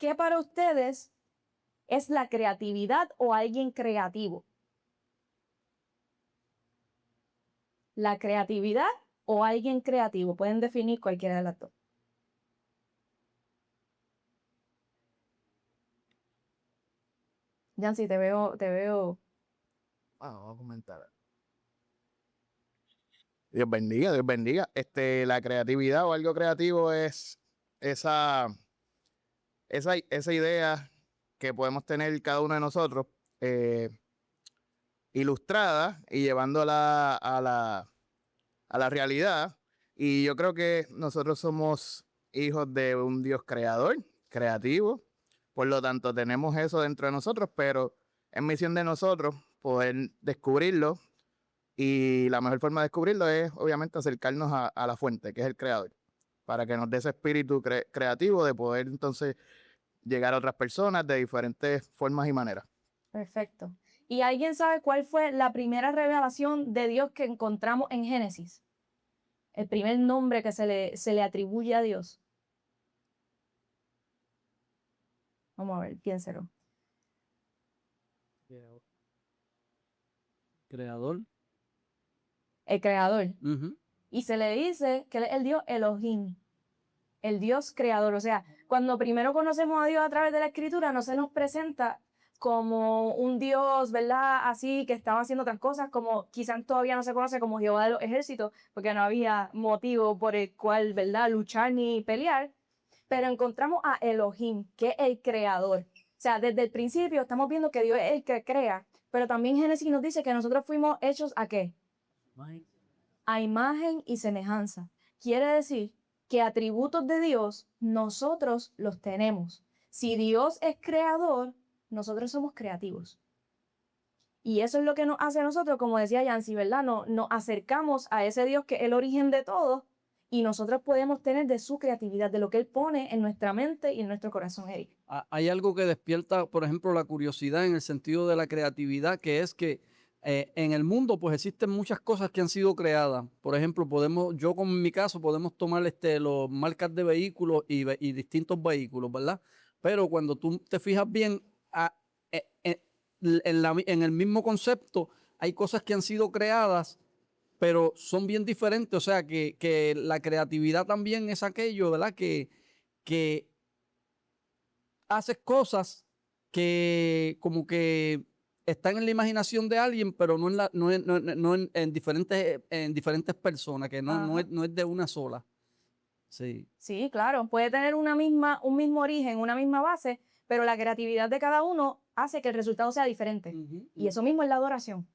¿qué para ustedes es la creatividad o alguien creativo? La creatividad o alguien creativo. Pueden definir cualquiera de las dos. Yancy, te veo. Vamos a comentar. Dios bendiga, Dios bendiga. La creatividad o algo creativo es esa, esa idea que podemos tener cada uno de nosotros, eh, ilustrada y llevándola a la realidad. Y yo creo que nosotros somos hijos de un Dios creador, creativo. Por lo tanto, tenemos eso dentro de nosotros, pero es misión de nosotros poder descubrirlo. Y la mejor forma de descubrirlo es, obviamente, acercarnos a la fuente, que es el creador, para que nos dé ese espíritu creativo de poder entonces llegar a otras personas de diferentes formas y maneras. Perfecto. ¿Y alguien sabe cuál fue la primera revelación de Dios que encontramos en Génesis? El primer nombre que se le atribuye a Dios. Vamos a ver, piénselo. Creador. El creador. Uh-huh. Y se le dice que él es el Dios Elohim, el Dios creador. O sea, cuando primero conocemos a Dios a través de la Escritura, no se nos presenta como un Dios, ¿verdad? Así que estaba haciendo otras cosas, como quizás todavía no se conoce como Jehová de los ejércitos, porque no había motivo por el cual, ¿verdad?, luchar ni pelear. Pero encontramos a Elohim, que es el creador. O sea, desde el principio estamos viendo que Dios es el que crea, pero también Génesis nos dice que nosotros fuimos hechos ¿a qué? A imagen y semejanza. Quiere decir que atributos de Dios nosotros los tenemos. Si Dios es creador, nosotros somos creativos. Y eso es lo que nos hace a nosotros, como decía Yancy, ¿verdad? Nos acercamos a ese Dios que es el origen de todo y nosotros podemos tener de su creatividad, de lo que Él pone en nuestra mente y en nuestro corazón, Eric. Hay algo que despierta, por ejemplo, la curiosidad en el sentido de la creatividad, que es que en el mundo pues existen muchas cosas que han sido creadas. Por ejemplo, yo como en mi caso podemos tomar los marcas de vehículos y distintos vehículos, ¿verdad? Pero cuando tú te fijas bien, en el mismo concepto hay cosas que han sido creadas, pero son bien diferentes. O sea, que la creatividad también es aquello, ¿verdad? Que haces cosas que como que están en la imaginación de alguien, pero no en diferentes personas, que no es de una sola. Sí. Sí, claro, puede tener un mismo origen, una misma base, pero la creatividad de cada uno hace que el resultado sea diferente. Y eso mismo es la adoración.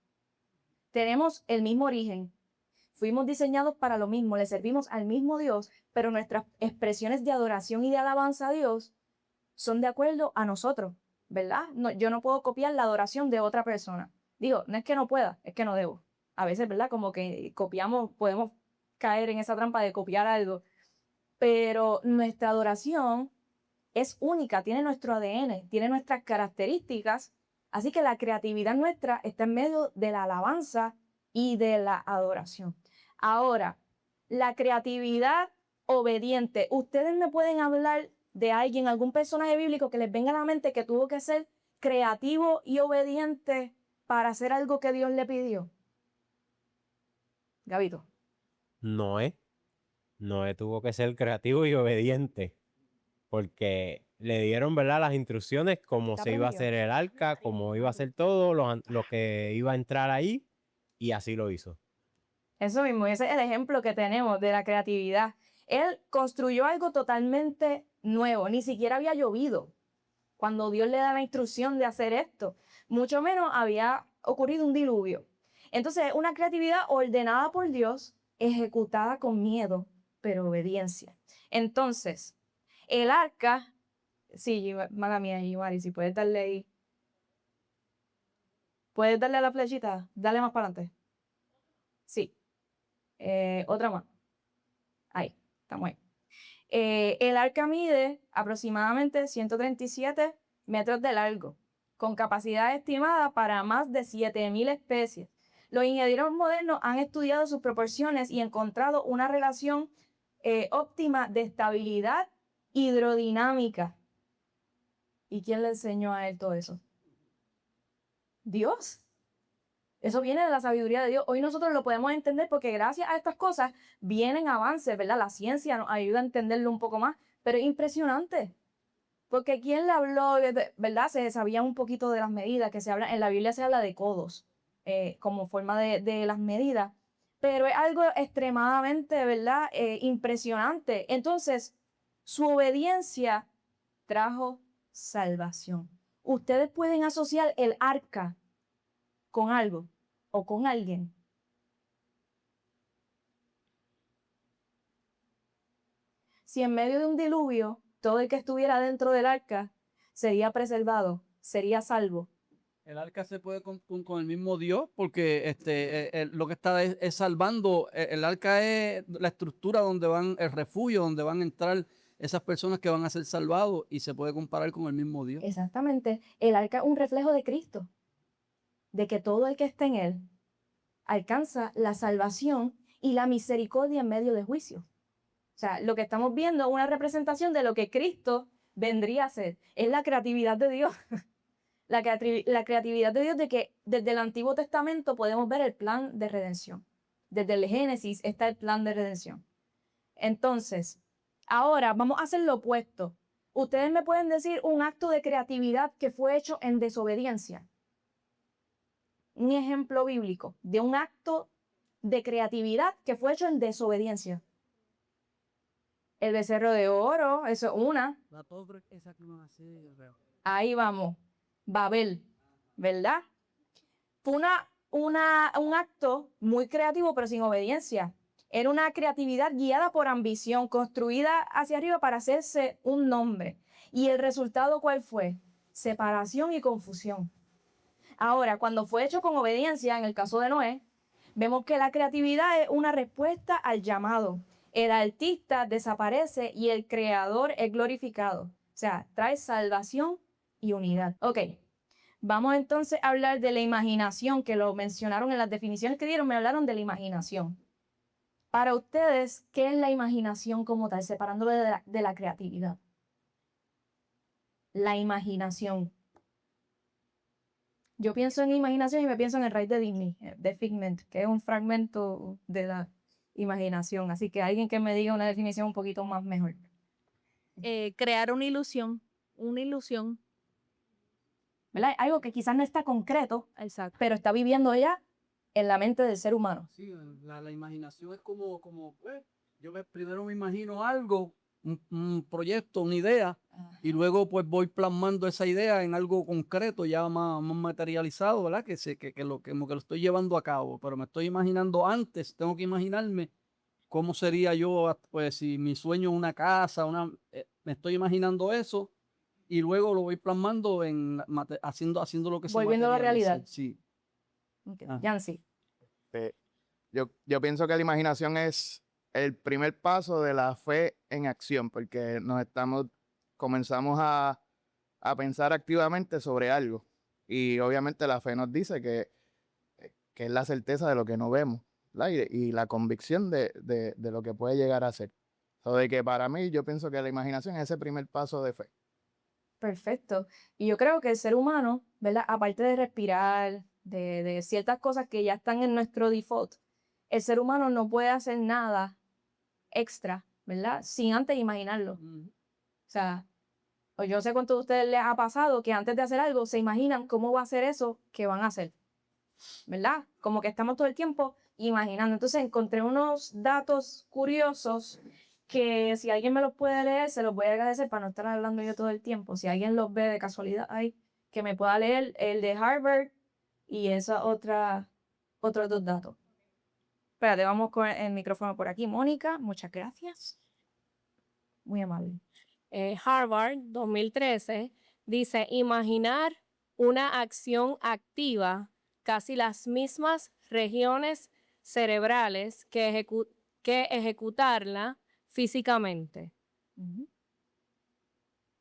Tenemos el mismo origen, fuimos diseñados para lo mismo, le servimos al mismo Dios, pero nuestras expresiones de adoración y de alabanza a Dios son de acuerdo a nosotros, ¿verdad? No, yo no puedo copiar la adoración de otra persona. Digo, no es que no pueda, es que no debo. A veces, ¿verdad? Como que podemos caer en esa trampa de copiar algo, pero nuestra adoración es única, tiene nuestro ADN, tiene nuestras características, así que la creatividad nuestra está en medio de la alabanza y de la adoración. Ahora, la creatividad obediente, ¿ustedes me pueden hablar de alguien, algún personaje bíblico que les venga a la mente que tuvo que ser creativo y obediente para hacer algo que Dios le pidió? Gabito. Noé tuvo que ser creativo y obediente, porque le dieron, ¿verdad?, las instrucciones, cómo se iba a hacer el arca, cómo iba a hacer todo, lo que iba a entrar ahí, y así lo hizo. Eso mismo, ese es el ejemplo que tenemos de la creatividad. Él construyó algo totalmente nuevo, ni siquiera había llovido cuando Dios le da la instrucción de hacer esto, mucho menos había ocurrido un diluvio. Entonces, una creatividad ordenada por Dios, ejecutada con miedo, pero obediencia. Entonces, el arca, sí, mala mía, Mari, si puedes darle ahí. ¿Puedes darle a la flechita? Dale más para adelante. Sí. Otra más. Ahí, estamos ahí. El arca mide aproximadamente 137 metros de largo, con capacidad estimada para más de 7.000 especies. Los ingenieros modernos han estudiado sus proporciones y encontrado una relación óptima de estabilidad hidrodinámica ¿Y quién le enseñó a él todo eso? Dios. Eso viene de la sabiduría de Dios. Hoy nosotros lo podemos entender porque gracias a estas cosas vienen avances, ¿verdad? La ciencia nos ayuda a entenderlo un poco más, pero es impresionante. Porque ¿quién le habló, verdad? Se sabía un poquito de las medidas que se habla, en la Biblia se habla de codos como forma de las medidas, pero es algo extremadamente, ¿verdad? Impresionante. Entonces, su obediencia trajo salvación. Ustedes pueden asociar el arca con algo o con alguien. Si en medio de un diluvio todo el que estuviera dentro del arca sería preservado, sería salvo. El arca se puede con el mismo Dios porque lo que está es salvando. El arca es la estructura donde van, el refugio donde van a entrar esas personas que van a ser salvados y se puede comparar con el mismo Dios. Exactamente. El arca es un reflejo de Cristo, de que todo el que está en él alcanza la salvación y la misericordia en medio de juicio. O sea, lo que estamos viendo es una representación de lo que Cristo vendría a ser. Es la creatividad de Dios. La creatividad de Dios de que desde el Antiguo Testamento podemos ver el plan de redención. Desde el Génesis está el plan de redención. Entonces, ahora vamos a hacer lo opuesto. Ustedes me pueden decir un acto de creatividad que fue hecho en desobediencia. Un ejemplo bíblico de un acto de creatividad que fue hecho en desobediencia. El becerro de oro, eso es una. Ahí vamos. Babel, ¿verdad? Fue un acto muy creativo, pero sin obediencia. Era una creatividad guiada por ambición, construida hacia arriba para hacerse un nombre. ¿Y el resultado cuál fue? Separación y confusión. Ahora, cuando fue hecho con obediencia, en el caso de Noé, vemos que la creatividad es una respuesta al llamado. El artista desaparece y el creador es glorificado. O sea, trae salvación y unidad. Ok, vamos entonces a hablar de la imaginación, que lo mencionaron en las definiciones que dieron, me hablaron de la imaginación. Para ustedes, ¿qué es la imaginación como tal, separándolo de la creatividad? La imaginación. Yo pienso en imaginación y me pienso en el rey de Disney, de Figment, que es un fragmento de la imaginación. Así que alguien que me diga una definición un poquito más mejor. Crear una ilusión, ¿Verdad? Algo que quizás no está concreto, exacto. pero está viviendo ella en la mente del ser humano. Sí, la imaginación es como pues, primero me imagino algo, un proyecto, una idea, y luego pues voy plasmando esa idea en algo concreto, ya más materializado, ¿verdad? Que lo estoy llevando a cabo, pero me estoy imaginando antes, tengo que imaginarme cómo sería yo, pues si mi sueño es una casa, me estoy imaginando eso, y luego lo voy plasmando haciendo lo que se Volviendo a la materialice. realidad. Sí. Okay. Ah. Yancy. Yo pienso que la imaginación es el primer paso de la fe en acción, porque comenzamos a pensar activamente sobre algo. Y obviamente la fe nos dice que es la certeza de lo que no vemos, ¿verdad? Y la convicción de lo que puede llegar a ser. So, de que para mí yo pienso que la imaginación es ese primer paso de fe. Perfecto. Y yo creo que el ser humano, ¿verdad? Aparte de respirar, de ciertas cosas que ya están en nuestro default, el ser humano no puede hacer nada extra, ¿verdad? Sin antes imaginarlo. O sea, yo no sé cuánto de ustedes les ha pasado que antes de hacer algo se imaginan cómo va a ser eso que van a hacer, ¿verdad? Como que estamos todo el tiempo imaginando. Entonces encontré unos datos curiosos que si alguien me los puede leer, se los voy a agradecer para no estar hablando yo todo el tiempo. Si alguien los ve de casualidad ahí, que me pueda leer el de Harvard y otros dos datos. Espérate, vamos con el micrófono por aquí. Mónica, muchas gracias. Muy amable. Harvard 2013 dice, imaginar una acción activa, casi las mismas regiones cerebrales que ejecutarla físicamente.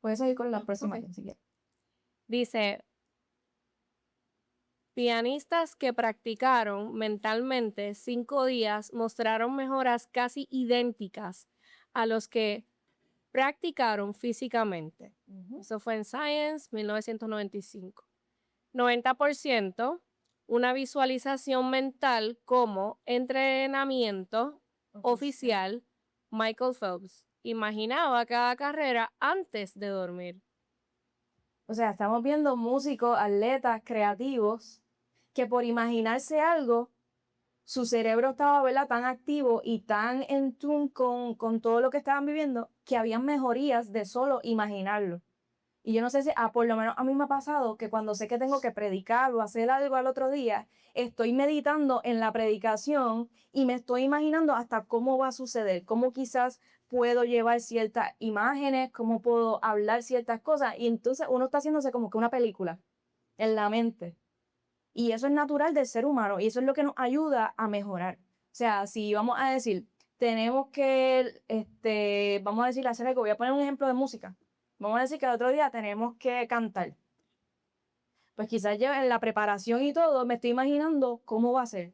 Puedes seguir con la próxima, Ok. si quieres. Dice, pianistas que practicaron mentalmente 5 días mostraron mejoras casi idénticas a los que practicaron físicamente. Eso fue en Science, 1995. 90%, una visualización mental como entrenamiento oficial. Michael Phelps imaginaba cada carrera antes de dormir. O sea, estamos viendo músicos, atletas, creativos, que por imaginarse algo, su cerebro estaba, ¿verdad?, tan activo y tan en tune con todo lo que estaban viviendo, que habían mejorías de solo imaginarlo. Y yo no sé si, por lo menos a mí me ha pasado que cuando sé que tengo que predicar o hacer algo al otro día, estoy meditando en la predicación y me estoy imaginando hasta cómo va a suceder, cómo quizás puedo llevar ciertas imágenes, cómo puedo hablar ciertas cosas. Y entonces uno está haciéndose como que una película en la mente. Y eso es natural del ser humano y eso es lo que nos ayuda a mejorar. O sea, si vamos a decir, tenemos que, vamos a decir, hacer algo, voy a poner un ejemplo de música. Vamos a decir que el otro día tenemos que cantar. Pues quizás yo en la preparación y todo me estoy imaginando cómo va a ser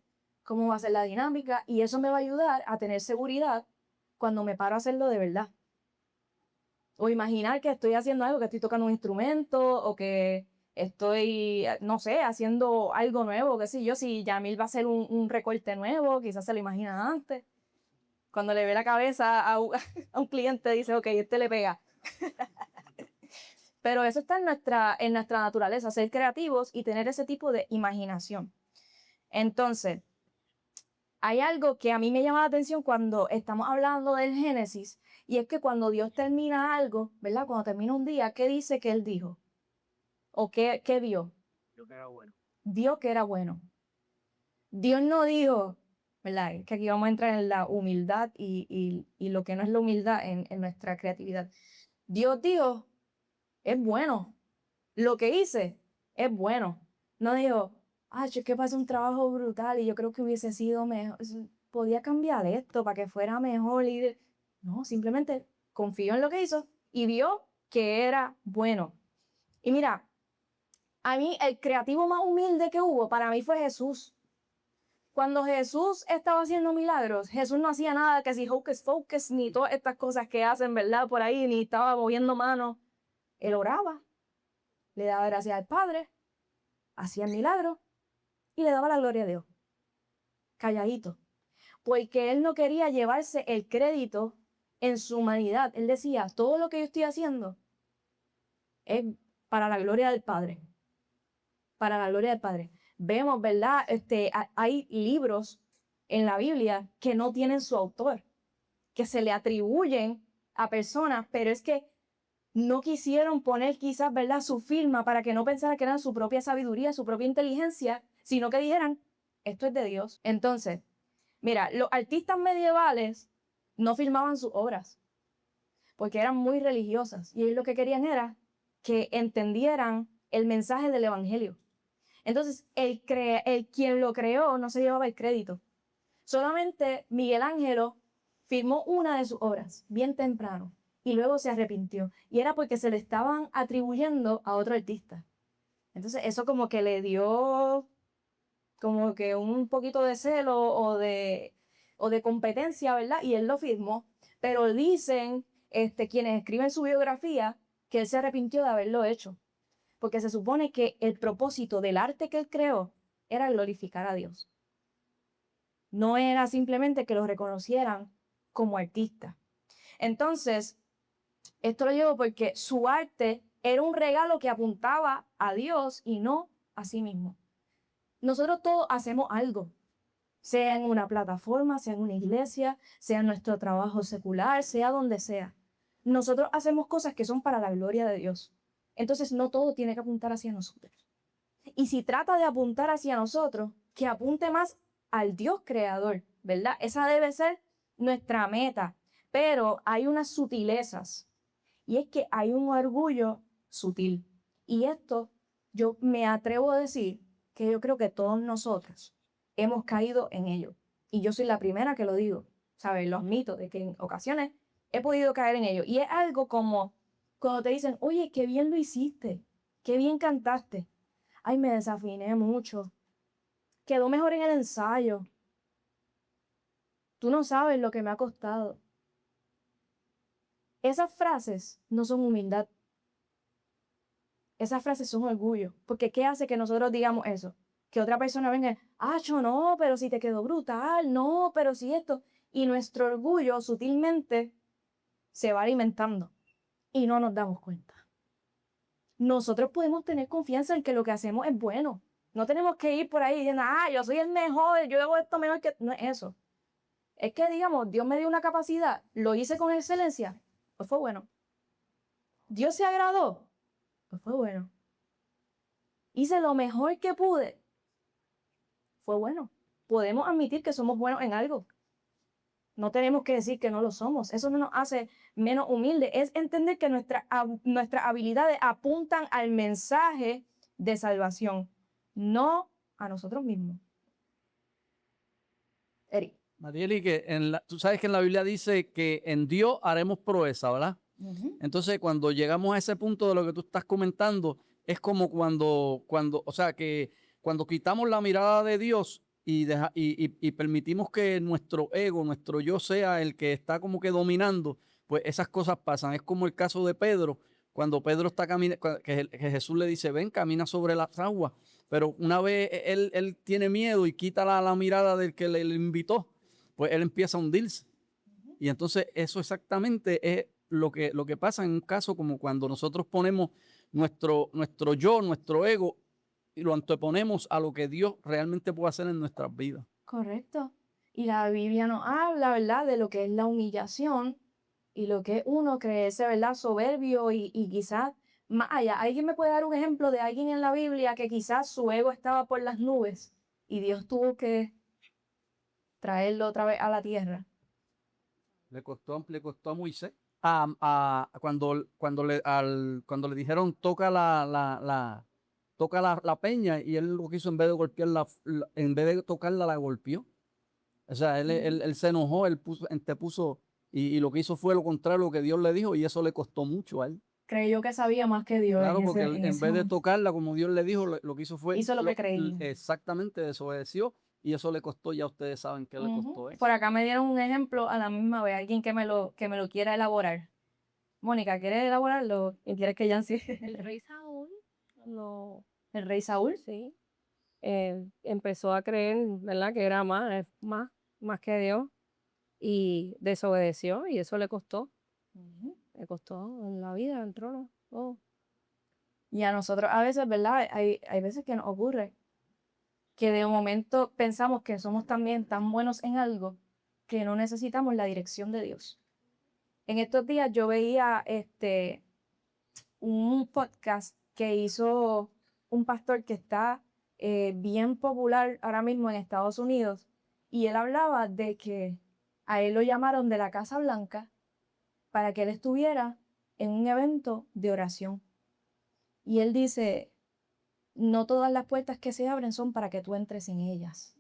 la dinámica y eso me va a ayudar a tener seguridad cuando me paro a hacerlo de verdad. O imaginar que estoy haciendo algo, que estoy tocando un instrumento o que estoy, no sé, haciendo algo nuevo, qué sé yo, si Yamil va a hacer un recorte nuevo, quizás se lo imagina antes. Cuando le ve la cabeza a un cliente dice, ok, este le pega. Pero eso está en nuestra naturaleza, ser creativos y tener ese tipo de imaginación. Entonces, hay algo que a mí me llama la atención cuando estamos hablando del Génesis, y es que cuando Dios termina algo, ¿verdad? Cuando termina un día, ¿qué dice que Él dijo? ¿O qué vio? Yo que era bueno. Vio que era bueno. Dios no dijo, ¿verdad? Que aquí vamos a entrar en la humildad y lo que no es la humildad en nuestra creatividad. Dios dijo, es bueno. Lo que hice es bueno. No digo, es que pasé un trabajo brutal y yo creo que hubiese sido mejor. Podía cambiar esto para que fuera mejor. No, simplemente confió en lo que hizo y vio que era bueno. Y mira, a mí el creativo más humilde que hubo para mí fue Jesús. Cuando Jesús estaba haciendo milagros, Jesús no hacía nada que si hocus pocus, ni todas estas cosas que hacen, ¿verdad? Por ahí, ni estaba moviendo manos. Él oraba, le daba gracias al Padre, hacía el milagro y le daba la gloria a Dios. Calladito. Porque él no quería llevarse el crédito en su humanidad. Él decía, todo lo que yo estoy haciendo es para la gloria del Padre. Para la gloria del Padre. Vemos, ¿verdad? Hay libros en la Biblia que no tienen su autor, que se le atribuyen a personas, pero es que no quisieron poner quizás, ¿verdad?, su firma para que no pensara que era su propia sabiduría, su propia inteligencia, sino que dijeran, esto es de Dios. Entonces, mira, los artistas medievales no firmaban sus obras porque eran muy religiosas y ellos lo que querían era que entendieran el mensaje del evangelio. Entonces, el quien lo creó no se llevaba el crédito. Solamente Miguel Ángel firmó una de sus obras bien temprano y luego se arrepintió. Y era porque se le estaban atribuyendo a otro artista. Entonces, eso como que le dio como que un poquito de celo o de competencia, ¿verdad? Y él lo firmó. Pero dicen quienes escriben su biografía que él se arrepintió de haberlo hecho. Porque se supone que el propósito del arte que él creó era glorificar a Dios. No era simplemente que lo reconocieran como artista. Entonces, esto lo llevo porque su arte era un regalo que apuntaba a Dios y no a sí mismo. Nosotros todos hacemos algo, sea en una plataforma, sea en una iglesia, sea en nuestro trabajo secular, sea donde sea. Nosotros hacemos cosas que son para la gloria de Dios. Entonces, no todo tiene que apuntar hacia nosotros. Y si trata de apuntar hacia nosotros, que apunte más al Dios creador, ¿verdad? Esa debe ser nuestra meta. Pero hay unas sutilezas. Y es que hay un orgullo sutil. Y esto yo me atrevo a decir que yo creo que todos nosotros hemos caído en ello. Y yo soy la primera que lo digo, ¿sabes? Los mitos de que en ocasiones he podido caer en ello. Y es algo como cuando te dicen, oye, qué bien lo hiciste, qué bien cantaste. Ay, me desafiné mucho. Quedó mejor en el ensayo. Tú no sabes lo que me ha costado. Esas frases no son humildad. Esas frases son orgullo. Porque ¿qué hace que nosotros digamos eso? Que otra persona venga, yo no, pero si te quedó brutal, no, pero si esto. Y nuestro orgullo sutilmente se va alimentando y no nos damos cuenta. Nosotros podemos tener confianza en que lo que hacemos es bueno. No tenemos que ir por ahí diciendo, yo soy el mejor, yo hago esto mejor que... No es eso. Es que, digamos, Dios me dio una capacidad, lo hice con excelencia, pues fue bueno. Dios se agradó, pues fue bueno. Hice lo mejor que pude, fue bueno. Podemos admitir que somos buenos en algo. No tenemos que decir que no lo somos. Eso no nos hace menos humildes. Es entender que nuestras habilidades apuntan al mensaje de salvación, no a nosotros mismos. Eric. Marieli, que tú sabes que en la Biblia dice que en Dios haremos proeza, ¿verdad? Entonces, cuando llegamos a ese punto de lo que tú estás comentando, es como o sea, que cuando quitamos la mirada de Dios y permitimos que nuestro ego, nuestro yo sea el que está como que dominando, pues esas cosas pasan. Es como el caso de Pedro, cuando Pedro está caminando, que Jesús le dice, ven, camina sobre las aguas. Pero una vez él tiene miedo y quita la mirada del que le invitó, pues él empieza a hundirse. Y entonces eso exactamente es lo que pasa en un caso como cuando nosotros ponemos nuestro yo, nuestro ego, y lo anteponemos a lo que Dios realmente puede hacer en nuestras vidas. Correcto. Y la Biblia nos habla, ¿verdad?, de lo que es la humillación y lo que es uno creerse, ¿verdad?, soberbio y quizás más allá. ¿Alguien me puede dar un ejemplo de alguien en la Biblia que quizás su ego estaba por las nubes y Dios tuvo que traerlo otra vez a la tierra? Le costó a Moisés. Cuando le dijeron toca la peña, y él lo que hizo, en vez de golpearla, en vez de tocarla, la golpeó. O sea, él se enojó, él puso y lo que hizo fue lo contrario a lo que Dios le dijo, y eso le costó mucho a él. Creyó que sabía más que Dios. Claro, en porque ese, él, en en ese vez de momento. tocarla como Dios le dijo, lo que hizo fue Hizo lo que creía. exactamente, desobedeció, y eso le costó. Ya ustedes saben qué le costó. Por acá me dieron un ejemplo a la misma vez, alguien que me lo quiera elaborar. Mónica, ¿quieres elaborarlo? ¿Y quieres que Yancy? El rey Saúl, no, ¿El rey Saúl? sí, empezó a creer, ¿verdad?, que era más que Dios, y desobedeció, y eso le costó en la vida, el trono, todo. Y a nosotros a veces, ¿verdad? Hay veces que nos ocurre que de momento pensamos que somos también tan buenos en algo que no necesitamos la dirección de Dios. En estos días yo veía un podcast que hizo un pastor que está bien popular ahora mismo en Estados Unidos, y él hablaba de que a él lo llamaron de la Casa Blanca para que él estuviera en un evento de oración. Y él dice, no todas las puertas que se abren son para que tú entres en ellas.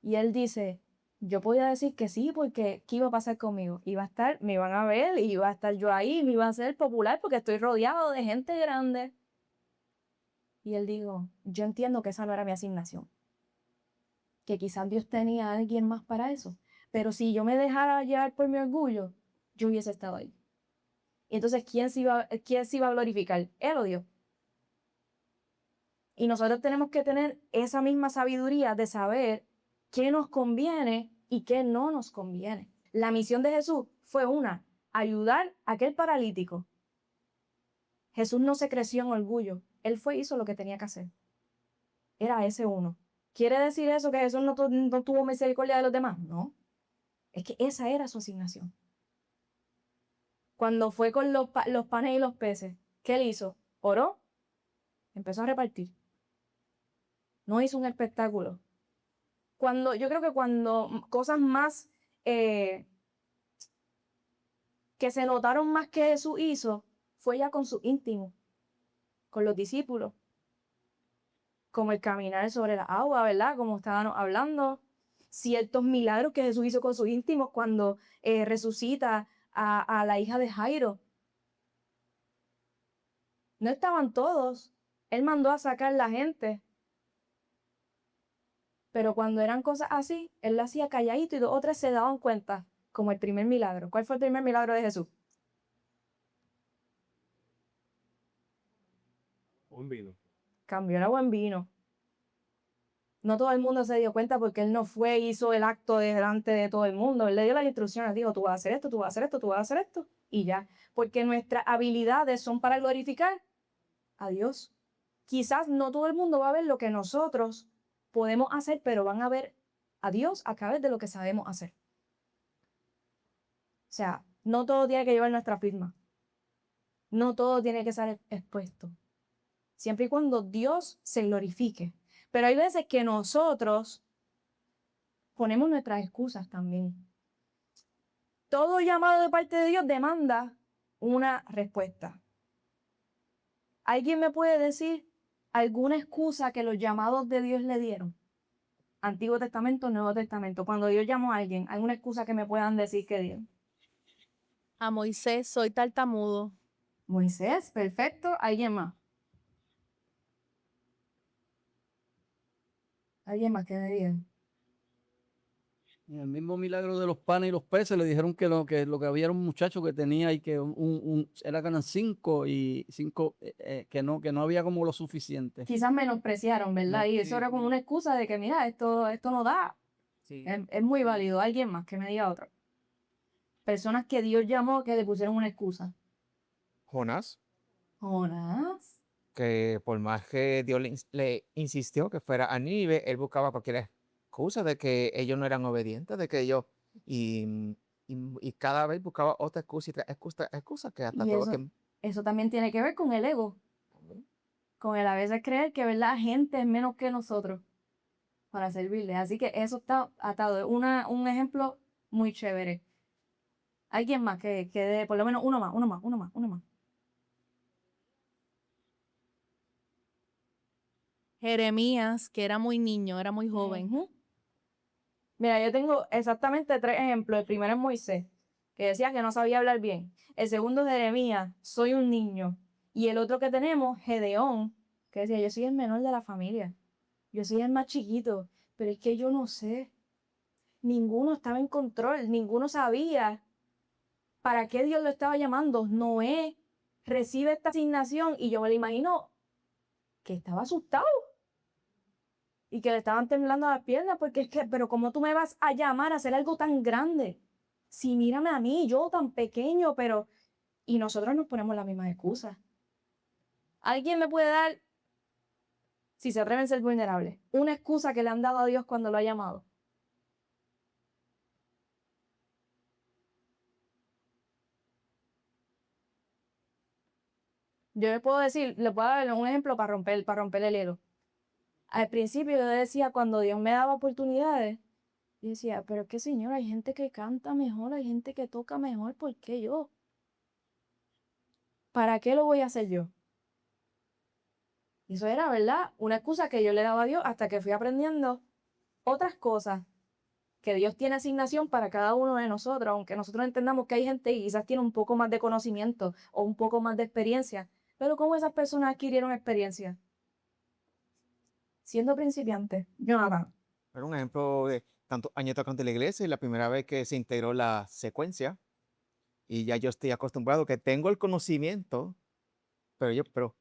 Y él dice, yo podía decir que sí, porque ¿qué iba a pasar conmigo? Me iban a ver, y iba a estar yo ahí, me iba a ser popular porque estoy rodeado de gente grande. Y él dijo, yo entiendo que esa no era mi asignación, que quizás Dios tenía a alguien más para eso, pero si yo me dejara llevar por mi orgullo, yo hubiese estado ahí. Y entonces, ¿quién se iba a glorificar? Él o Dios. Y nosotros tenemos que tener esa misma sabiduría de saber qué nos conviene y qué no nos conviene. La misión de Jesús fue ayudar a aquel paralítico. Jesús no se creció en orgullo. Él hizo lo que tenía que hacer. Era ese uno. ¿Quiere decir eso que Jesús no tuvo misericordia de los demás? No. Es que esa era su asignación. Cuando fue con los panes y los peces, ¿qué él hizo? Oró, empezó a repartir. No hizo un espectáculo. Yo creo que cuando cosas más que se notaron más que Jesús hizo, fue ya con sus íntimos, con los discípulos, como el caminar sobre la agua, ¿verdad? Como estábamos hablando, ciertos milagros que Jesús hizo con sus íntimos cuando resucita a la hija de Jairo. No estaban todos, él mandó a sacar la gente, pero cuando eran cosas así, él lo hacía calladito y 2 o 3 se daban cuenta, como el primer milagro. ¿Cuál fue el primer milagro de Jesús? Un vino. Cambió el agua en vino. No todo el mundo se dio cuenta porque él no fue y hizo el acto delante de todo el mundo. Él le dio las instrucciones, dijo, tú vas a hacer esto, tú vas a hacer esto, tú vas a hacer esto, y ya. Porque nuestras habilidades son para glorificar a Dios. Quizás no todo el mundo va a ver lo que nosotros podemos hacer, pero van a ver a Dios a través de lo que sabemos hacer. O sea, no todo tiene que llevar nuestra firma. No todo tiene que ser expuesto. Siempre y cuando Dios se glorifique. Pero hay veces que nosotros ponemos nuestras excusas también. Todo llamado de parte de Dios demanda una respuesta. ¿Alguien me puede decir alguna excusa que los llamados de Dios le dieron? Antiguo Testamento, Nuevo Testamento. Cuando Dios llamó a alguien, ¿alguna excusa que me puedan decir que dio? A Moisés, soy tartamudo. Moisés, perfecto. ¿Alguien más? ¿Alguien más que me diga? En el mismo milagro de los panes y los peces le dijeron que lo que había era un muchacho que tenía y que eran 5 y 5 que no había como lo suficiente. Quizás menospreciaron, ¿verdad? No, Y eso sí, era como sí. una excusa de que, mira, esto no da. Sí. Es muy válido. ¿Alguien más que me diga otra? Personas que Dios llamó que le pusieron una excusa. Jonás, Jonás. que por más que Dios le insistió que fuera a Nínive, él buscaba cualquier excusa de que ellos no eran obedientes, de que ellos, y cada vez buscaba otra excusa y otra excusa que hasta Y todo eso también tiene que ver con el ego. Con el a veces creer que, ¿verdad? Gente es menos que nosotros para servirle. Así que eso está atado. Es un ejemplo muy chévere. ¿Alguien más que dé por lo menos uno más? Jeremías, que era muy niño, era muy joven. Ujú. Mira, yo tengo exactamente 3 ejemplos. El primero es Moisés, que decía que no sabía hablar bien. El segundo es Jeremías, soy un niño. Y el otro que tenemos, Gedeón, que decía, yo soy el menor de la familia. Yo soy el más chiquito, pero es que yo no sé. Ninguno estaba en control, ninguno sabía para qué Dios lo estaba llamando. Noé recibe esta asignación y yo me lo imagino que estaba asustado y que le estaban temblando las piernas porque es que, pero ¿cómo tú me vas a llamar a hacer algo tan grande? Si mírame a mí, yo tan pequeño, pero... Y nosotros nos ponemos las mismas excusas. ¿Alguien me puede dar, si se atreven a ser vulnerables, una excusa que le han dado a Dios cuando lo ha llamado? Yo le puedo decir, le puedo dar un ejemplo para romper el hielo. Al principio yo decía, cuando Dios me daba oportunidades, yo decía, pero es que Señor, hay gente que canta mejor, hay gente que toca mejor, ¿por qué yo? ¿Para qué lo voy a hacer yo? Y eso era, ¿verdad? Una excusa que yo le daba a Dios hasta que fui aprendiendo otras cosas, que Dios tiene asignación para cada uno de nosotros, aunque nosotros entendamos que hay gente que quizás tiene un poco más de conocimiento o un poco más de experiencia, pero ¿cómo esas personas adquirieron experiencia? Siendo principiantes. Jonathan. era un ejemplo de tantos años tocando en la iglesia y la primera vez que se integró la secuencia y ya yo estoy acostumbrado que tengo el conocimiento, pero,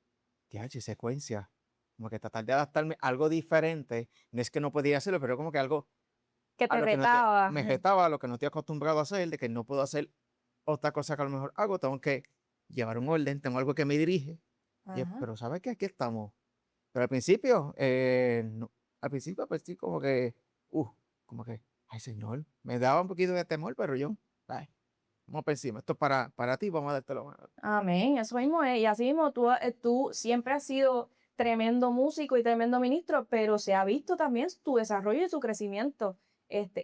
TH, secuencia, como que tratar de adaptarme a algo diferente, no es que no podía hacerlo, pero como que algo Que a te lo que retaba. me retaba a lo que no estoy acostumbrado a hacer, de que no puedo hacer otra cosa que a lo mejor hago, tengo que llevar un orden, tengo algo que me dirige, Ajá. pero ¿sabes qué? Aquí estamos. Pero no, al principio pues sí como que, ay Señor, me daba un poquito de temor, pero yo, ay, vamos para encima, esto es para ti, vamos a dártelo. Amén, eso mismo es. Y así mismo tú siempre has sido tremendo músico y tremendo ministro, pero se ha visto también tu desarrollo y tu crecimiento.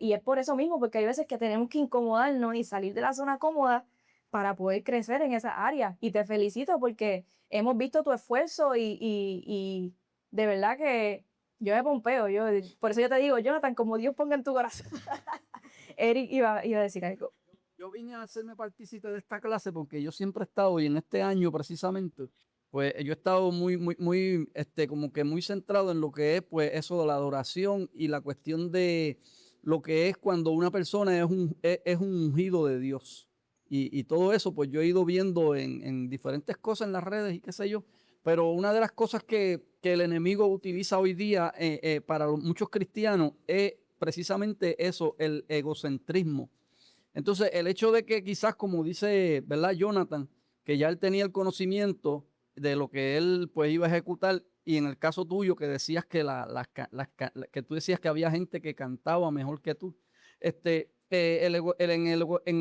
Y es por eso mismo, porque hay veces que tenemos que incomodarnos y salir de la zona cómoda para poder crecer en esa área. Y te felicito porque hemos visto tu esfuerzo y de verdad que yo me pompeo. Por eso yo te digo, Jonathan, como Dios ponga en tu corazón. Eric iba a decir algo. Yo vine a hacerme partícipe de esta clase porque yo siempre he estado, y en este año precisamente, pues yo he estado muy, como que muy centrado en lo que es, pues, eso de la adoración y la cuestión de lo que es cuando una persona es un ungido de Dios. Y todo eso, pues yo he ido viendo en diferentes cosas en las redes y qué sé yo, pero una de las cosas que el enemigo utiliza hoy día para muchos cristianos es precisamente eso, el egocentrismo. Entonces, el hecho de que quizás, como dice, ¿verdad, Jonathan? Que ya él tenía el conocimiento de lo que él pues iba a ejecutar, y en el caso tuyo que decías que, que tú decías que había gente que cantaba mejor que tú, en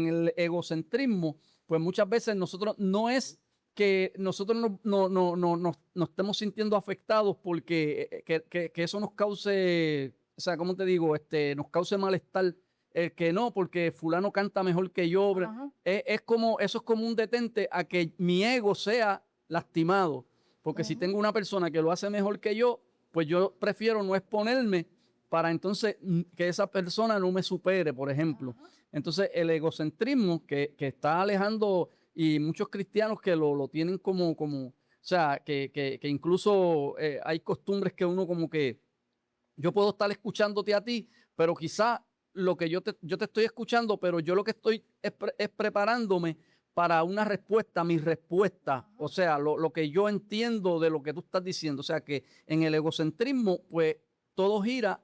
el egocentrismo, pues muchas veces nosotros no es que nosotros nos estemos sintiendo afectados porque que eso nos cause, o sea, ¿cómo te digo? Nos cause malestar. El que no, porque fulano canta mejor que yo. Ajá. Es como, eso es como un detente a que mi ego sea lastimado. Porque si Ujú. tengo una persona que lo hace mejor que yo, pues yo prefiero no exponerme para entonces que esa persona no me supere, por ejemplo. Entonces el egocentrismo que está alejando, y muchos cristianos que lo tienen o sea, que incluso hay costumbres que uno como que yo puedo estar escuchándote a ti, pero quizá lo que yo te estoy escuchando, pero yo lo que estoy es preparándome para una respuesta, mi respuesta, o sea, lo que yo entiendo de lo que tú estás diciendo. O sea, que en el egocentrismo, pues todo gira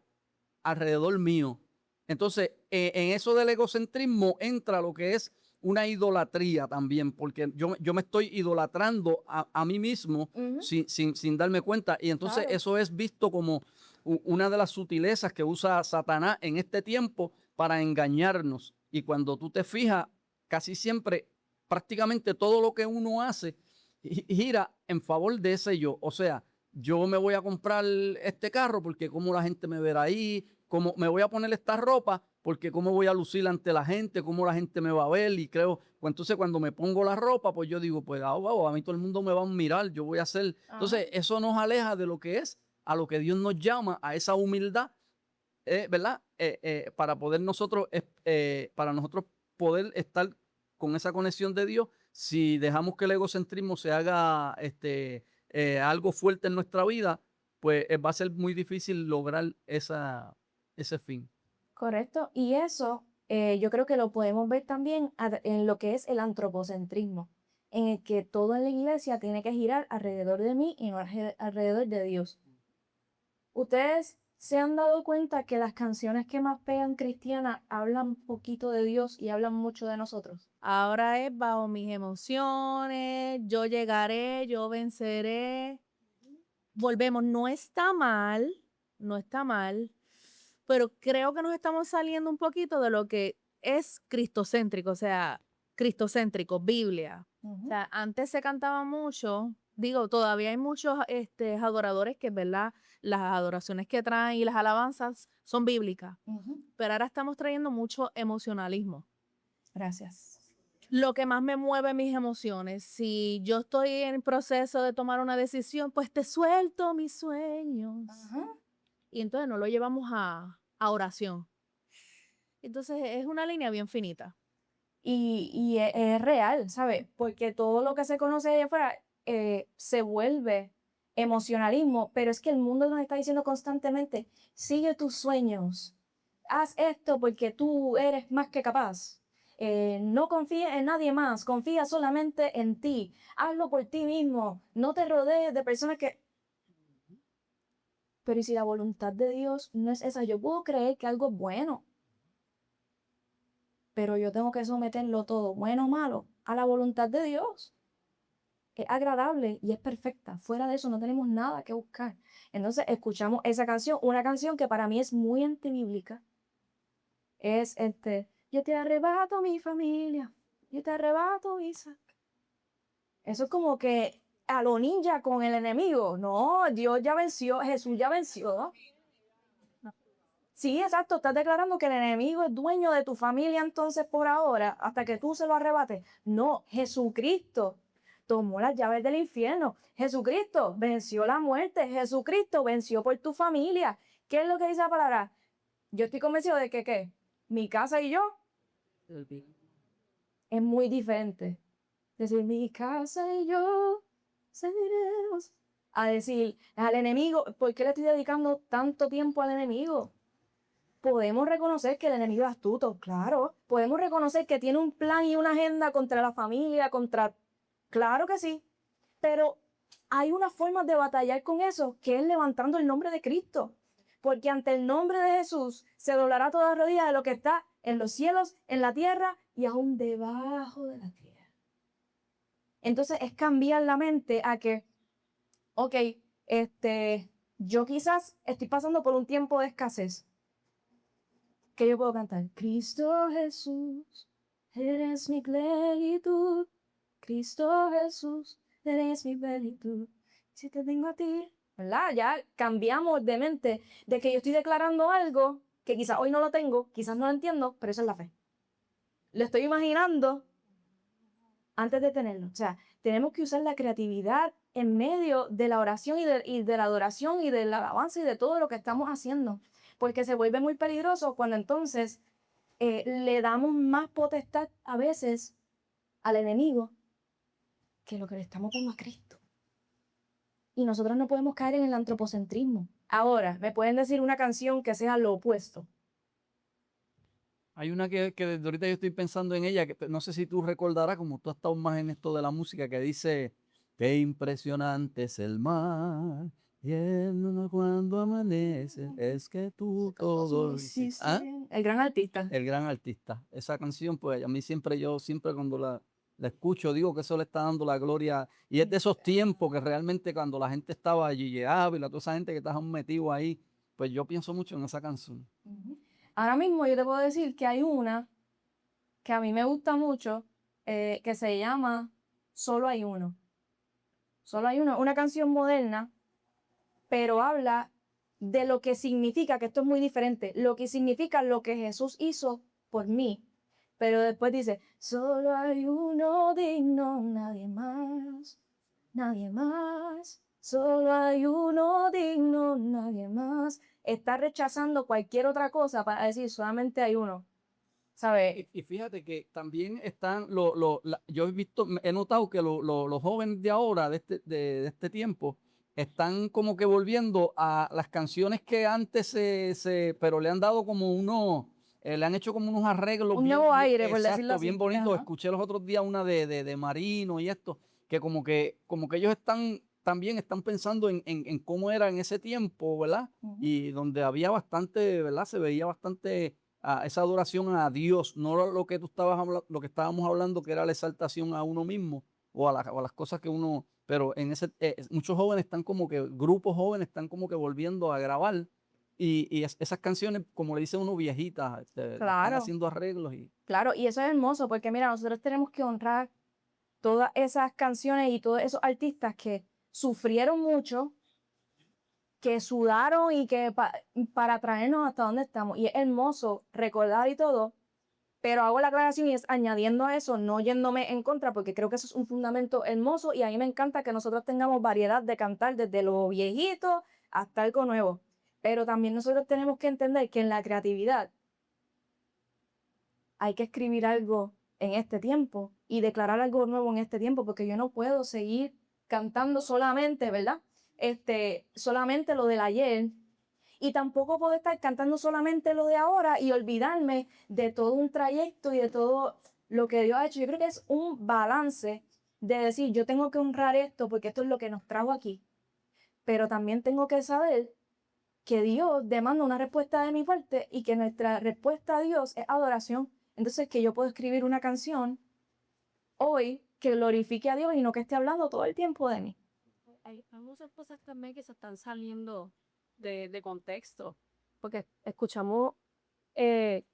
alrededor mío. Entonces, en eso del egocentrismo entra lo que es una idolatría también, porque yo me estoy idolatrando a mí mismo Ujú. sin darme cuenta. Y entonces Claro. eso es visto como una de las sutilezas que usa Satanás en este tiempo para engañarnos. Y cuando tú te fijas, casi siempre, prácticamente todo lo que uno hace gira en favor de ese yo. O sea, yo me voy a comprar este carro porque cómo la gente me verá ahí, cómo me voy a poner esta ropa porque cómo voy a lucir ante la gente, cómo la gente me va a ver, y creo, pues entonces cuando me pongo la ropa, pues yo digo, pues a mí todo el mundo me va a mirar, yo voy a hacer. Entonces, eso nos aleja de lo que es, a lo que Dios nos llama, a esa humildad, ¿verdad? Para nosotros poder estar con esa conexión de Dios. Si dejamos que el egocentrismo se haga algo fuerte en nuestra vida, pues va a ser muy difícil lograr ese fin. Correcto. Y eso yo creo que lo podemos ver también en lo que es el antropocentrismo, en el que todo en la iglesia tiene que girar alrededor de mí y no alrededor de Dios. ¿Ustedes se han dado cuenta que las canciones que más pegan cristianas hablan poquito de Dios y hablan mucho de nosotros? Ahora es bajo mis emociones, yo llegaré, yo venceré. Volvemos, no está mal, pero creo que nos estamos saliendo un poquito de lo que es cristocéntrico, o sea, cristocéntrico, Biblia. O sea, antes se cantaba mucho, digo, todavía hay muchos adoradores que, ¿verdad? Las adoraciones que traen y las alabanzas son bíblicas, Ujú. pero ahora estamos trayendo mucho emocionalismo. Gracias. Lo que más me mueve mis emociones, si yo estoy en proceso de tomar una decisión, pues te suelto mis sueños. Ajá. Y entonces no lo llevamos a oración. Entonces es una línea bien finita. Y es real, ¿sabes? Porque todo lo que se conoce de allá afuera se vuelve emocionalismo, pero es que el mundo nos está diciendo constantemente, sigue tus sueños, haz esto porque tú eres más que capaz. No confíes en nadie más, confía solamente en ti, hazlo por ti mismo, no te rodees de personas que... Pero ¿y si la voluntad de Dios no es esa? Yo puedo creer que algo es bueno, pero yo tengo que someterlo todo, bueno o malo, a la voluntad de Dios. Es agradable y es perfecta. Fuera de eso no tenemos nada que buscar. Entonces escuchamos esa canción, una canción que para mí es muy antibíblica. Es yo te arrebato mi familia, yo te arrebato Isaac. Eso es como que a lo ninja con el enemigo. No, Dios ya venció, Jesús ya venció. Sí, exacto, estás declarando que el enemigo es dueño de tu familia entonces por ahora, hasta que tú se lo arrebates. No, Jesucristo tomó las llaves del infierno. Jesucristo venció la muerte. Jesucristo venció por tu familia. ¿Qué es lo que dice la palabra? Yo estoy convencido de que, ¿qué? Mi casa y yo es muy diferente. Decir, mi casa y yo seremos. A decir, al enemigo, ¿por qué le estoy dedicando tanto tiempo al enemigo? Podemos reconocer que el enemigo es astuto, claro. Podemos reconocer que tiene un plan y una agenda contra la familia, contra... Claro que sí. Pero hay una forma de batallar con eso, que es levantando el nombre de Cristo. Porque ante el nombre de Jesús se doblará toda rodilla de lo que está en los cielos, en la tierra y aún debajo de la tierra. Entonces es cambiar la mente a que, ok, yo quizás estoy pasando por un tiempo de escasez. ¿Qué yo puedo cantar? Cristo Jesús, eres mi plenitud. Cristo Jesús, eres mi plenitud. Si te tengo a ti, ¿verdad? Ya cambiamos de mente de que yo estoy declarando algo que quizás hoy no lo tengo, quizás no lo entiendo, pero eso es la fe. Lo estoy imaginando antes de tenerlo. O sea, tenemos que usar la creatividad en medio de la oración y de la adoración y del alabanza y de todo lo que estamos haciendo. Porque se vuelve muy peligroso cuando entonces le damos más potestad a veces al enemigo que lo que le estamos dando a Cristo. Y nosotros no podemos caer en el antropocentrismo. Ahora, me pueden decir una canción que sea lo opuesto. Hay una que desde ahorita yo estoy pensando en ella, que no sé si tú recordarás, como tú has estado más en esto de la música, que dice, qué impresionante es el mar, y cuando amanece, es que tú todo lo hiciste. ¿Ah? El gran artista. El gran artista. Esa canción, pues a mí siempre, yo siempre cuando la escucho, digo que eso le está dando la gloria. Y es de esos tiempos que realmente cuando la gente estaba allí, Ávila, toda esa gente que estaba metido ahí, pues yo pienso mucho en esa canción. Ahora mismo yo te puedo decir que hay una que a mí me gusta mucho, que se llama Solo hay uno. Solo hay uno, una canción moderna, pero habla de lo que significa, que esto es muy diferente, lo que significa lo que Jesús hizo por mí. Pero después dice, solo hay uno digno, nadie más, nadie más. Solo hay uno digno, nadie más. Está rechazando cualquier otra cosa para decir solamente hay uno. ¿Sabes? Y fíjate que también están, yo he visto, he notado que los jóvenes de ahora, de este tiempo, están como que volviendo a las canciones que antes pero le han dado como le han hecho como unos arreglos Un nuevo aire, por decirlo exacto, así. bien bonitos. Ajá. Escuché los otros días una de Marino y esto, que como que ellos también están pensando en cómo era en ese tiempo, ¿verdad? Y donde había bastante, ¿verdad? Se veía bastante a esa adoración a Dios, no lo que tú estabas hablando, lo que estábamos hablando, que era la exaltación a uno mismo o a las cosas que uno, pero muchos jóvenes están como que, grupos jóvenes están como que volviendo a grabar y esas canciones, como le dice uno, viejitas, están Claro, haciendo arreglos claro, y eso es hermoso porque mira, nosotros tenemos que honrar todas esas canciones y todos esos artistas que sufrieron mucho, que sudaron y que para traernos hasta donde estamos. Y es hermoso recordar y todo, pero hago la aclaración y es añadiendo a eso, no yéndome en contra, porque creo que eso es un fundamento hermoso y a mí me encanta que nosotros tengamos variedad de cantar desde lo viejito hasta algo nuevo. Pero también nosotros tenemos que entender que en la creatividad hay que escribir algo en este tiempo y declarar algo nuevo en este tiempo, porque yo no puedo seguir cantando solamente, ¿verdad? Solamente lo del ayer, y tampoco puedo estar cantando solamente lo de ahora y olvidarme de todo un trayecto y de todo lo que Dios ha hecho. Yo creo que es un balance de decir, yo tengo que honrar esto porque esto es lo que nos trajo aquí, pero también tengo que saber que Dios demanda una respuesta de mi parte y que nuestra respuesta a Dios es adoración. Entonces, que yo puedo escribir una canción hoy que glorifique a Dios y no que esté hablando todo el tiempo de mí. Hay muchas cosas también que se están saliendo de contexto, porque escuchamos,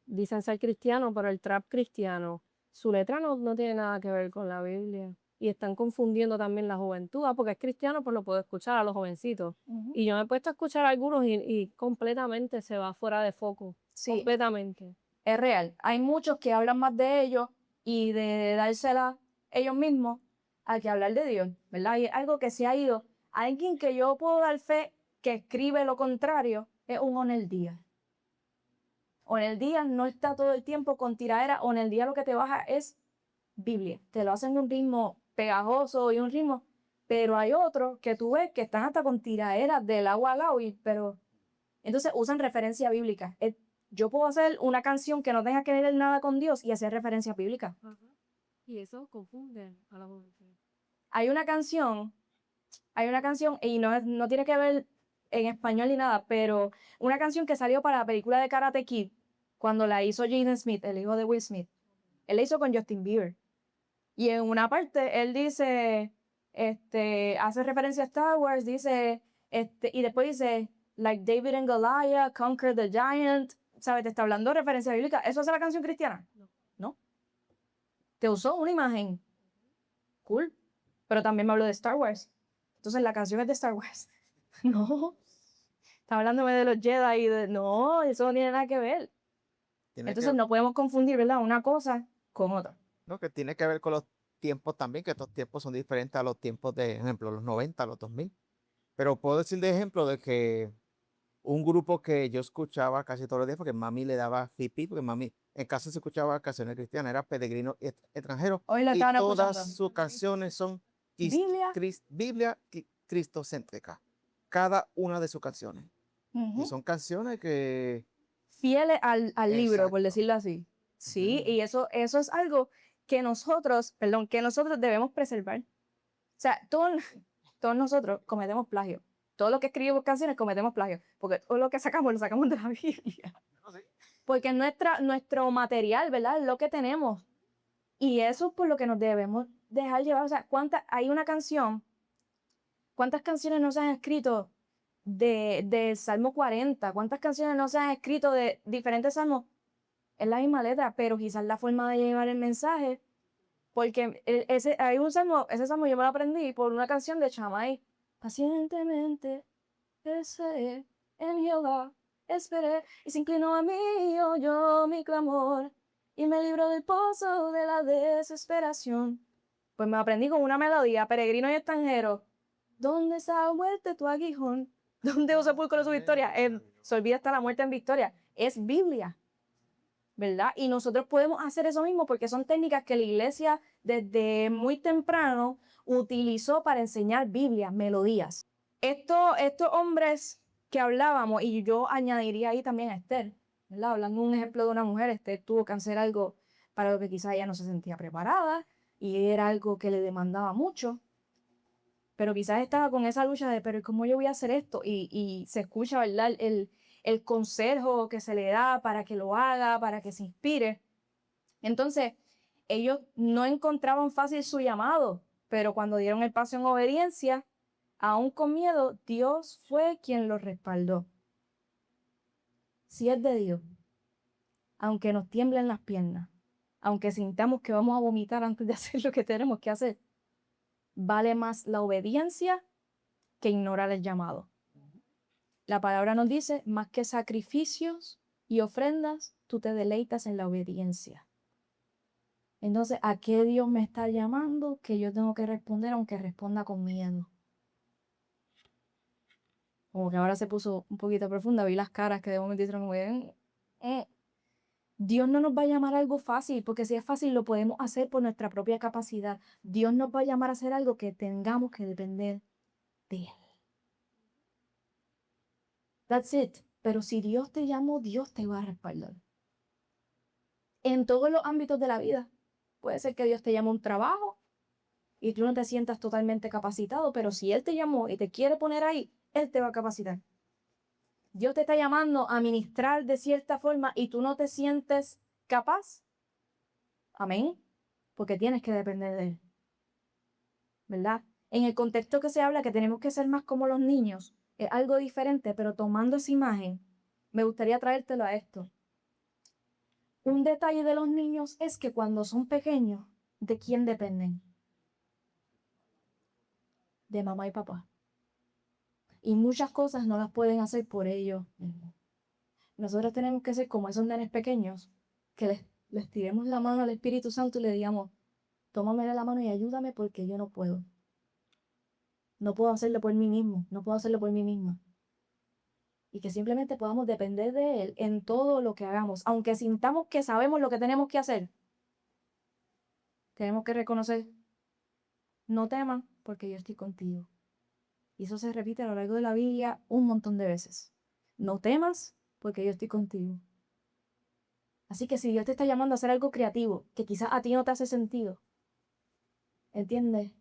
dicen ser cristianos, pero el trap cristiano, su letra no tiene nada que ver con la Biblia. Y están confundiendo también la juventud, porque es cristiano, pues lo puedo escuchar a los jovencitos. Y yo me he puesto a escuchar a algunos y completamente se va fuera de foco. Sí, Completamente. es real. Hay muchos que hablan más de ellos y de dársela ellos mismos a que hablar de Dios, ¿verdad? Y es algo que se ha ido. Alguien que yo puedo dar fe que escribe lo contrario es un Onel Díaz. Onel Díaz no está todo el tiempo con tiradera. Onel Díaz lo que te baja es Biblia. Te lo hacen un ritmo pegajoso y un ritmo, pero hay otros que tú ves que están hasta con tiraderas del agua al agua, pero entonces usan referencia bíblica. Yo puedo hacer una canción que no tenga que ver nada con Dios y hacer referencia bíblica. Y eso confunde a la juventud. Hay una canción hay una canción, y no tiene que ver en español ni nada, pero una canción que salió para la película de Karate Kid, cuando la hizo Jaden Smith, el hijo de Will Smith. Él la hizo con Justin Bieber. Y en una parte él dice, hace referencia a Star Wars, dice, y después dice, like David and Goliath, conquer the giant, ¿sabes? Te está hablando de referencia bíblica. ¿Eso hace la canción cristiana? No. Te usó una imagen. Cool. Pero también me habló de Star Wars. Entonces la canción es de Star Wars. No. Está hablándome de los Jedi y de... No, eso no tiene nada que ver. Tiene Entonces que, no podemos confundir, ¿verdad? Una cosa con otra. no, que tiene que ver con los tiempos también, que estos tiempos son diferentes a los tiempos de, por ejemplo, los 90, los 2000. Pero puedo decir de ejemplo de que un grupo que yo escuchaba casi todos los días, porque mami le daba hippie, porque mami en casa se escuchaba canciones cristianas, era peregrino extranjero, Hoy lo y estaban todas escuchando. sus canciones son Biblia. Biblia cristocéntrica, cada una de sus canciones. Y son canciones que... Fieles al libro, por Exacto. decirlo así. Sí, Ujú. y eso es algo que nosotros debemos preservar. O sea, todos nosotros cometemos plagio. Todo lo que escribimos canciones cometemos plagio. Porque todo lo que sacamos lo sacamos de la Biblia. No sé. Porque es nuestro material, ¿verdad? Es lo que tenemos. Y eso es por lo que nos debemos dejar llevar. O sea, hay una canción, ¿cuántas canciones no se han escrito del Salmo 40? ¿Cuántas canciones no se han escrito de diferentes salmos? Es la misma letra, pero quizás la forma de llevar el mensaje, porque hay un salmo, ese salmo yo me lo aprendí por una canción de Chamay. Pacientemente esperé en Jehová, esperé, y se inclinó a mí y oyó mi clamor, y me libró del pozo de la desesperación. Pues me aprendí con una melodía, peregrino y extranjero. ¿Dónde está la muerte tu aguijón? ¿Dónde o sepulcro su victoria? Se olvida hasta la muerte en victoria. Es Biblia, ¿verdad? Y nosotros podemos hacer eso mismo porque son técnicas que la iglesia desde muy temprano utilizó para enseñar Biblia, melodías. Estos hombres que hablábamos, y yo añadiría ahí también a Esther, ¿verdad? Hablando de un ejemplo de una mujer, Esther tuvo que hacer algo para lo que quizás ella no se sentía preparada y era algo que le demandaba mucho, pero quizás estaba con esa lucha de, pero ¿cómo yo voy a hacer esto? Y se escucha, ¿verdad? El consejo que se le da para que lo haga, para que se inspire. Entonces, ellos no encontraban fácil su llamado, pero cuando dieron el paso en obediencia, aún con miedo, Dios fue quien los respaldó. Si es de Dios, aunque nos tiemblen las piernas, aunque sintamos que vamos a vomitar antes de hacer lo que tenemos que hacer, vale más la obediencia que ignorar el llamado. La palabra nos dice, más que sacrificios y ofrendas, tú te deleitas en la obediencia. Entonces, ¿a qué Dios me está llamando que yo tengo que responder aunque responda con miedo? Como que ahora se puso un poquito profunda, vi las caras que de momento hicieron Dios no nos va a llamar a algo fácil, porque si es fácil lo podemos hacer por nuestra propia capacidad. Dios nos va a llamar a hacer algo que tengamos que depender de Él. That's it. Pero si Dios te llamó, Dios te va a respaldar. En todos los ámbitos de la vida. Puede ser que Dios te llame a un trabajo y tú no te sientas totalmente capacitado, pero si Él te llamó y te quiere poner ahí, Él te va a capacitar. Dios te está llamando a ministrar de cierta forma y tú no te sientes capaz. Amén. Porque tienes que depender de Él. ¿Verdad? En el contexto que se habla que tenemos que ser más como los niños, es algo diferente, pero tomando esa imagen, me gustaría traértelo a esto. Un detalle de los niños es que cuando son pequeños, ¿de quién dependen? De mamá y papá. Y muchas cosas no las pueden hacer por ellos mismos. Nosotros tenemos que ser como esos nenes pequeños, que les tiremos la mano al Espíritu Santo y le digamos, tómame la mano y ayúdame porque yo no puedo. No puedo hacerlo por mí mismo, no puedo hacerlo por mí misma. Y que simplemente podamos depender de Él en todo lo que hagamos. Aunque sintamos que sabemos lo que tenemos que hacer, tenemos que reconocer, no teman porque yo estoy contigo. Y eso se repite a lo largo de la Biblia un montón de veces. No temas porque yo estoy contigo. Así que si Dios te está llamando a hacer algo creativo, que quizás a ti no te hace sentido, ¿entiendes?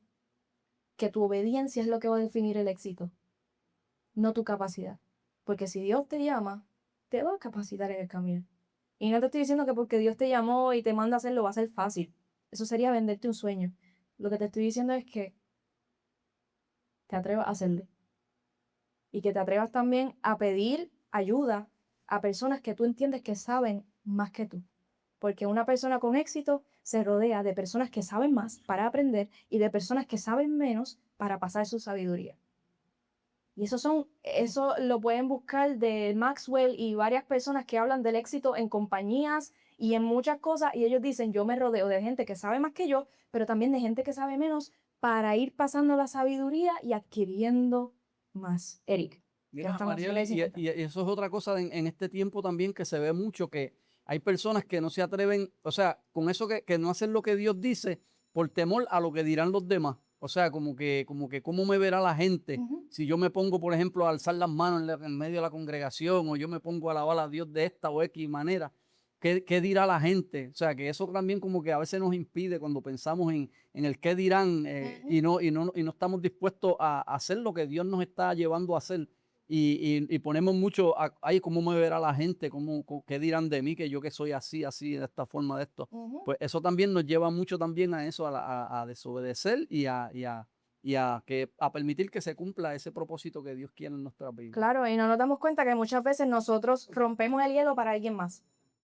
que tu obediencia es lo que va a definir el éxito, no tu capacidad. Porque si Dios te llama, te va a capacitar en el camino. Y no te estoy diciendo que porque Dios te llamó y te manda a hacerlo va a ser fácil. Eso sería venderte un sueño. Lo que te estoy diciendo es que te atrevas a hacerlo. Y que te atrevas también a pedir ayuda a personas que tú entiendes que saben más que tú. Porque una persona con éxito se rodea de personas que saben más para aprender y de personas que saben menos para pasar su sabiduría. Y eso lo pueden buscar de Maxwell y varias personas que hablan del éxito en compañías y en muchas cosas. Y ellos dicen, yo me rodeo de gente que sabe más que yo, pero también de gente que sabe menos para ir pasando la sabiduría y adquiriendo más. Eric, ¿qué Mira, estamos Marieli, haciendo? y eso es otra cosa en este tiempo también que se ve mucho, que hay personas que no se atreven, o sea, con eso que no hacen lo que Dios dice por temor a lo que dirán los demás. O sea, como que cómo me verá la gente Ujú. si yo me pongo, por ejemplo, a alzar las manos en medio de la congregación, o yo me pongo a alabar a Dios de esta o X manera. ¿Qué dirá la gente? O sea, que eso también como que a veces nos impide cuando pensamos en el qué dirán, Ujú. y no estamos dispuestos a hacer lo que Dios nos está llevando a hacer. Y ponemos mucho, ay, ¿cómo me verá la gente? ¿Qué dirán de mí? Que yo que soy así, de esta forma, de esto. Ujú. Pues eso también nos lleva mucho también a eso, a desobedecer a permitir que se cumpla ese propósito que Dios quiere en nuestra vida. Claro, y no nos damos cuenta que muchas veces nosotros rompemos el hielo para alguien más.